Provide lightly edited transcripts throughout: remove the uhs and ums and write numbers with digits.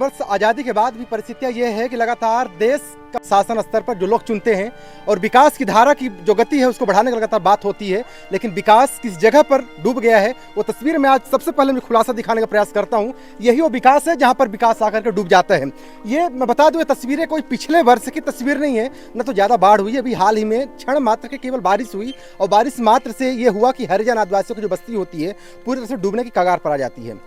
वर्ष आज़ादी के बाद भी परिस्थितियाँ ये है कि लगातार देश का शासन स्तर पर जो लोग चुनते हैं और विकास की धारा की जो गति है उसको बढ़ाने की लगातार बात होती है, लेकिन विकास किस जगह पर डूब गया है वो तस्वीर में आज सबसे पहले मैं खुलासा दिखाने का प्रयास करता हूँ। यही वो विकास है जहाँ पर विकास आकर के डूब जाता है। ये मैं बता दूँ, ये तस्वीरें कोई पिछले वर्ष की तस्वीर नहीं है, न तो ज़्यादा बाढ़ हुई। अभी हाल ही में क्षण मात्र के केवल बारिश हुई और बारिश मात्र से ये हुआ कि हरिजन आदिवासियों की जो बस्ती होती है पूरी तरह से डूबने की कगार पर आ जाती है।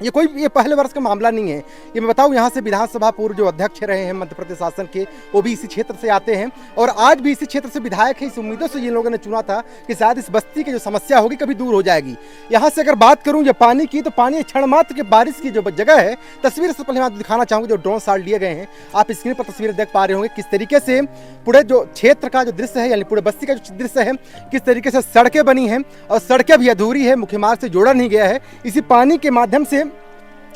ये पहले वर्ष का मामला नहीं है। ये मैं बताऊं, यहाँ से विधानसभा पूर्व जो अध्यक्ष रहे हैं मध्य प्रदेश शासन के, वो भी इसी क्षेत्र से आते हैं और आज भी इसी क्षेत्र से विधायक है। इस उम्मीदों से ये लोगों ने चुना था कि शायद इस बस्ती की जो समस्या होगी कभी दूर हो जाएगी। यहाँ से अगर बात करूँ ये पानी की, तो पानी क्षण मात्र के बारिश की जो जगह है, तस्वीर से पहले मैं दिखाना चाहूँगी। जो ड्रोन शॉट लिए गए हैं, आप स्क्रीन पर तस्वीरें देख पा रहे होंगे किस तरीके से पूरे जो क्षेत्र का जो दृश्य है, यानी पूरे बस्ती का जो दृश्य है, किस तरीके से सड़कें बनी हैं और सड़कें भी अधूरी है, मुख्य मार्ग से जोड़ा नहीं गया है। इसी पानी के माध्यम से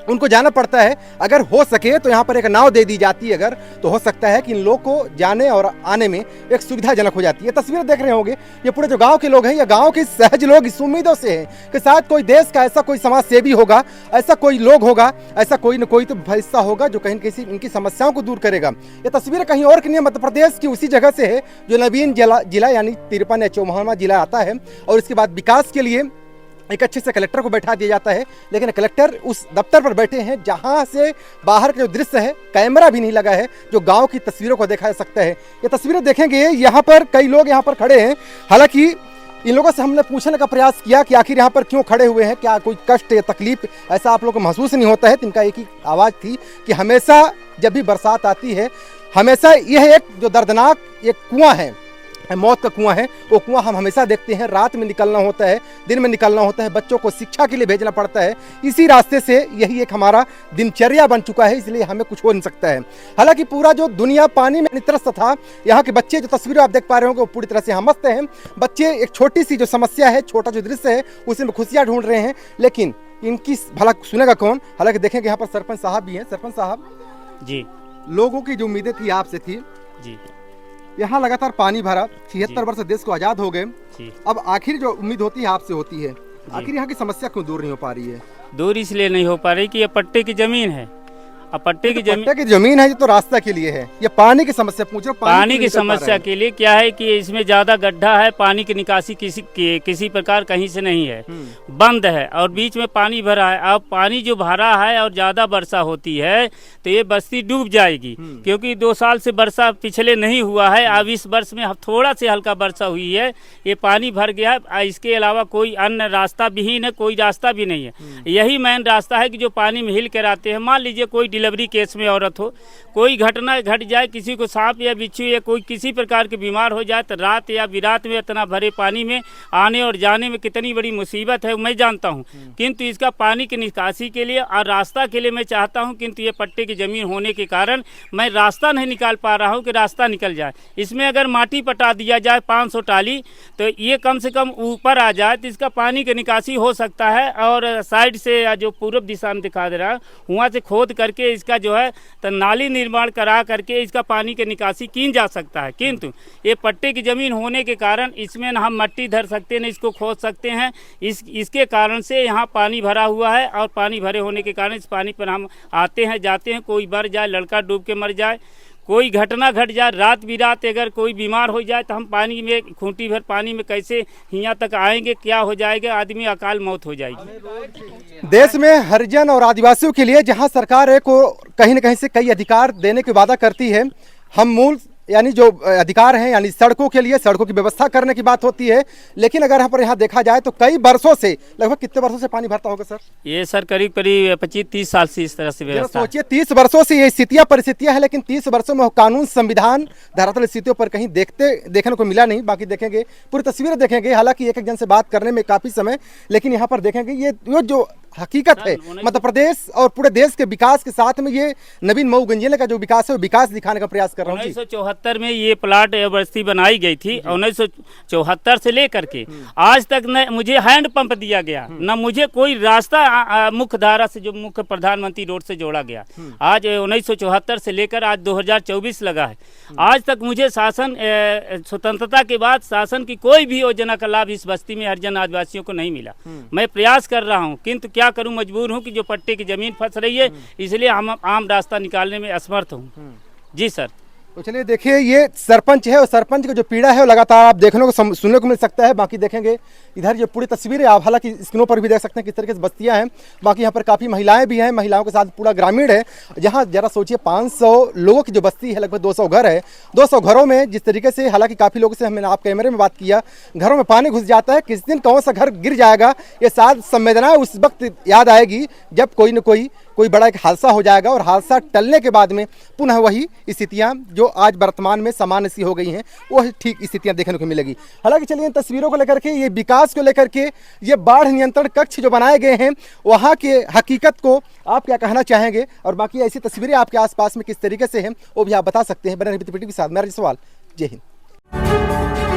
उनको जाना पड़ता है। अगर हो सके तो यहाँ पर एक नाव दे दी जाती है अगर, तो हो सकता है कि इन लोग को जाने और आने में एक सुविधाजनक हो जाती है। तस्वीरें देख रहे होंगे, ये पूरे जो गांव के लोग हैं, ये गांव के सहज लोग इस उम्मीदों से हैं कि शायद कोई देश का ऐसा कोई समाज सेवी होगा, ऐसा कोई लोग होगा, ऐसा कोई न कोई तो हिस्सा होगा जो कहीं किसी इनकी समस्याओं को दूर करेगा। ये तस्वीरें कहीं और की नहीं, मध्य प्रदेश की उसी जगह से है जो नवीन जिला यानी 53 या 54वां जिला आता है। और इसके बाद विकास के लिए एक अच्छे से कलेक्टर को बैठा दिया जाता है, लेकिन कलेक्टर उस दफ्तर पर बैठे हैं जहां से बाहर का जो दृश्य है, कैमरा भी नहीं लगा है जो गांव की तस्वीरों को देखा जा सकता है। ये तस्वीरें देखेंगे, यहाँ पर कई लोग यहाँ पर खड़े हैं। हालांकि इन लोगों से हमने पूछने का प्रयास किया कि आखिर यहाँ पर क्यों खड़े हुए हैं, क्या कोई कष्ट या तकलीफ ऐसा आप लोग को महसूस नहीं होता है। तो इनका एक ही आवाज़ थी कि हमेशा जब भी बरसात आती है, हमेशा यह एक जो दर्दनाक एक कुआं है, मौत का कुआं है, वो कुआं हम हमेशा देखते हैं। रात में निकलना होता है, दिन में निकलना होता है, बच्चों को शिक्षा के लिए भेजना पड़ता है। इसी रास्ते से यही एक हमारा दिनचर्या बन चुका है, इसलिए हमें कुछ हो नहीं सकता है। हालांकि पूरा जो दुनिया पानी में त्रस्त था, यहाँ के बच्चे जो तस्वीरें आप देख पा रहे होंगे वो पूरी तरह से मस्त हैं। बच्चे एक छोटी सी जो समस्या है, छोटा जो दृश्य है, उसी में खुशियाँ ढूंढ रहे हैं, लेकिन इनकी भला सुनेगा कौन। हालांकि देखेंगे यहाँ पर सरपंच साहब भी हैं। सरपंच साहब जी, लोगों की जो उम्मीदें थी आपसे थी जी, यहाँ लगातार पानी भरा, 76 वर्ष देश को आजाद हो गए, अब आखिर जो उम्मीद होती है आपसे होती है, आखिर यहाँ की समस्या क्यों दूर नहीं हो पा रही है? दूर इसलिए नहीं हो पा रही कि ये पट्टे की जमीन है। अब पट्टे की जमीन है, ये तो रास्ता के लिए है। ये पानी की समस्या पूछ रहे हो, पानी की समस्या के लिए क्या है कि इसमें ज्यादा गड्ढा है, पानी की निकासी किसी प्रकार कहीं से नहीं है, बंद है और बीच में पानी भरा है। अब पानी जो भरा है और ज्यादा वर्षा होती है तो ये बस्ती डूब जाएगी, क्योंकि 2 साल से वर्षा पिछले नहीं हुआ है। अब इस वर्ष में थोड़ा से हल्का वर्षा हुई है, ये पानी भर गया है। इसके अलावा कोई अन्य रास्ता विहीन है, कोई रास्ता भी नहीं है। यही मेन रास्ता है कि जो पानी में हिल कर आते हैं। मान लीजिए कोई डिलीवरी केस में औरत हो, कोई घटना घट जाए, किसी को सांप या बिच्छू या कोई किसी प्रकार के बीमार हो जाए, तो रात या विरात में इतना भरे पानी में आने और जाने में कितनी बड़ी मुसीबत है मैं जानता हूं। किंतु इसका पानी की निकासी के लिए और रास्ता के लिए मैं चाहता हूं, किंतु ये पट्टे की जमीन होने के कारण मैं रास्ता नहीं निकाल पा रहा हूं कि रास्ता निकल जाए। इसमें अगर माटी पटा दिया जाए 500 टाली, तो ये कम से कम ऊपर आ जाए तो इसका पानी की निकासी हो सकता है। और साइड से जो पूर्व दिशा में दिखा दे रहा है, वहाँ से खोद करके इसका जो है तो नाली निर्माण करा करके इसका पानी की निकासी की जा सकता है। किंतु ये पट्टे की जमीन होने के कारण इसमें न हम मट्टी धर सकते हैं, न इसको खोद सकते हैं। इसके कारण से यहाँ पानी भरा हुआ है और पानी भरे होने के कारण इस पानी पर हम आते हैं जाते हैं। कोई मर जाए, लड़का डूब के मर जाए, कोई घटना घट जाए, रात बिरात अगर कोई बीमार हो जाए तो हम पानी में खूंटी भर पानी में कैसे यहाँ तक आएंगे, क्या हो जाएगा, आदमी अकाल मौत हो जाएगी। देश में हरिजन और आदिवासियों के लिए जहाँ सरकार को कहीं न कहीं से कई अधिकार देने की वादा करती है, हम मूल यानी जो अधिकार हैं, यानी सड़कों के लिए सड़कों की व्यवस्था करने की बात होती है, लेकिन अगर यहाँ देखा जाए तो कई वर्षों से, लगभग कितने वर्षों से पानी भरता होगा सर? ये सर करीब 25-30 साल से इस तरह से व्यवस्था। सोचिए 30 वर्षों से ये स्थितियां परिस्थितियां हैं, लेकिन 30 वर्षों में कानून संविधान धरातल स्थितियों पर कहीं देखने को मिला नहीं। बाकी देखेंगे, पूरी तस्वीरें देखेंगे, हालांकि एक जन से बात करने में काफी समय, लेकिन यहाँ पर देखेंगे ये जो हकीकत है मध्य प्रदेश और पूरे देश के विकास के साथ में ये नवीन मऊ गंजेले का जो विकास है वो विकास दिखाने का प्रयास कर रहा हूँ। 1974 में ये प्लाट बस्ती बनाई गई थी। 1974 से लेकर के आज तक न मुझे हैंड पंप दिया गया, न मुझे कोई रास्ता मुख्य धारा से जो मुख्य प्रधानमंत्री रोड से जोड़ा गया। आज 1974 से लेकर आज 2024 लगा है, आज तक मुझे शासन स्वतंत्रता के बाद शासन की कोई भी योजना का लाभ इस बस्ती में हरिजन आदिवासियों को नहीं मिला। मैं प्रयास कर रहा हूँ, किंतु क्या करूं, मजबूर हूं कि जो पट्टे की ज़मीन फंस रही है, इसलिए हम आम रास्ता निकालने में असमर्थ हूं। जी सर। तो चलिए देखिए, ये सरपंच है और सरपंच का जो पीड़ा है वो लगातार आप देखने को सुनने को मिल सकता है। बाकी देखेंगे इधर ये पूरी तस्वीरें आप हालांकि स्क्रीनों पर भी देख सकते हैं किस तरीके से बस्तियां हैं। बाकी यहाँ पर काफ़ी महिलाएं भी हैं, महिलाओं के साथ पूरा ग्रामीण है। जहाँ जरा सोचिए 500 लोगों की जो बस्ती है, लगभग 200 घर है। 200 घरों में जिस तरीके से, हालांकि काफ़ी लोगों से हमने आप कैमरे में बात किया, घरों में पानी घुस जाता है। किस दिन कौन सा घर गिर जाएगा, ये साथ संवेदना उस वक्त याद आएगी जब कोई न कोई बड़ा एक हादसा हो जाएगा और हादसा टलने के बाद में पुनः वही स्थितियां जो आज वर्तमान में सामान्य सी हो गई हैं, वो ठीक स्थितियां देखने को मिलेगी। हालांकि चलिए इन तस्वीरों को लेकर के, ये विकास को लेकर के, ये बाढ़ नियंत्रण कक्ष जो बनाए गए हैं, वहाँ के हकीकत को आप क्या कहना चाहेंगे, और बाकी ऐसी तस्वीरें आपके आसपास में किस तरीके से हैं वो भी आप बता सकते हैं। बने रहिए पीटीवी के साथ, मेरा सवाल। जय हिंद।